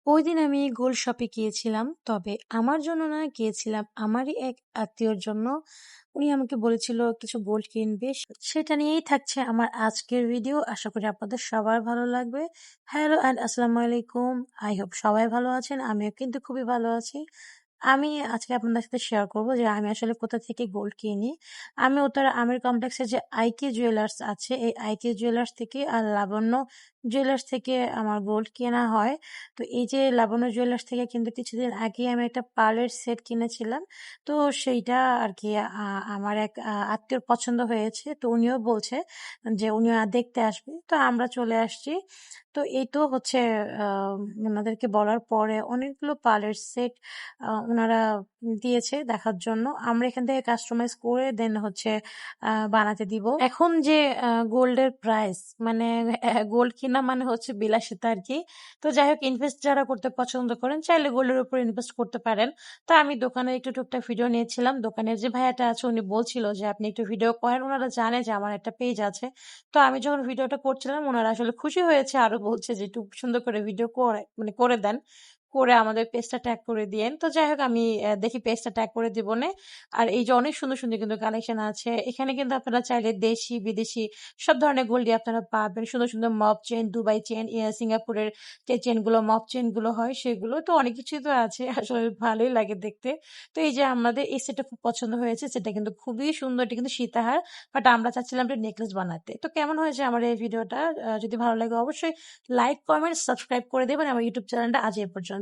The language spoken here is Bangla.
ওইদিন আমি গোল্ড শপে গিয়েছিলাম। তবে আমার জন্য না, গিয়েছিলাম আমারই এক আত্মীয়র জন্য। উনি আমাকে বলেছিল কিছু গোল্ড কিনবে। সেটা নিয়েই থাকছে আমার আজকের ভিডিও। আশা করি আপনাদের সবার ভালো লাগবে। হ্যালো অ্যান্ড আসসালামু আলাইকুম। আই হোপ সবাই ভালো আছেন। আমিও কিন্তু খুবই ভালো আছি। আমি আজকে আপনাদের সাথে শেয়ার করব যে আমি আসলে কোথা থেকে গোল্ড কিনি। আমি উত্তরা আমির কমপ্লেক্সে যে আইকে জুয়েলার্স আছে, এই আইকে জুয়েলার্স থেকে আর লাবণ্য জুয়েলার্স থেকে আমার গোল্ড কেনা হয়। তো এই যে লাবণ্য জুয়েলার্স থেকে কিন্তু কিছুদিন আগে আমি একটা পার্লের সেট কিনেছিলাম। তো সেইটা আর কি আমার এক আত্মীয়র পছন্দ হয়েছে। তো উনিও বলছে যে উনিও দেখতে আসবে। তো আমরা চলে আসছি। তো এই তো হচ্ছে আহ ওনাদেরকে বলার পরে অনেকগুলো পার্লের সেট ওনারা দিয়েছে দেখার জন্য। আমরা এখান থেকে কাস্টমাইজ করে দেন হচ্ছে বানাতে দিব। এখন যে গোল্ডের প্রাইস, মানে গোল্ড কিনা মানে হচ্ছে বিলাসিতা আর কি। তো যাই হোক, ইনভেস্ট যারা করতে পছন্দ করেন চাইলে গোল্ডের উপর ইনভেস্ট করতে পারেন। তা আমি দোকানের একটু টুকটাক ভিডিও নিয়েছিলাম। দোকানের যে ভাইয়াটা আছে উনি বলছিল যে আপনি একটু ভিডিও করেন, ওনারা জানে যে আমার একটা পেজ আছে। তো আমি যখন ভিডিওটা করছিলাম ওনারা আসলে খুশি হয়েছে, আরো বলছে যে একটু সুন্দর করে ভিডিও করে মানে করে দেন, করে আমাদের পেজটা ট্যাগ করে দিয়েন। তো যাই হোক, আমি দেখি পেজটা ট্যাগ করে দিব নে। আর এই যে অনেক সুন্দর সুন্দর কিন্তু কালেকশন আছে এখানে, কিন্তু আপনারা চাইলে দেশি বিদেশি সব ধরনের গোল্ডই আপনারা পাবেন। সুন্দর সুন্দর মপ চেন, দুবাই চেন, সিঙ্গাপুরের যে চেন গুলো, মপ চেন গুলো হয় সেগুলো, তো অনেক কিছুই তো আছে। আসলে ভালোই লাগে দেখতে। তো এই যে আমাদের এই সেটটা খুব পছন্দ হয়েছে, সেটা কিন্তু খুবই সুন্দর। এটা কিন্তু সীতাহার, বাট আমরা চাচ্ছিলাম একটা নেকলেস বানাতে। তো কেমন হয়েছে আমার এই ভিডিওটা? যদি ভালো লাগে অবশ্যই লাইক, কমেন্ট, সাবস্ক্রাইব করে দেবেন আমার ইউটিউব চ্যানেলটা। আজ এই পর্যন্ত।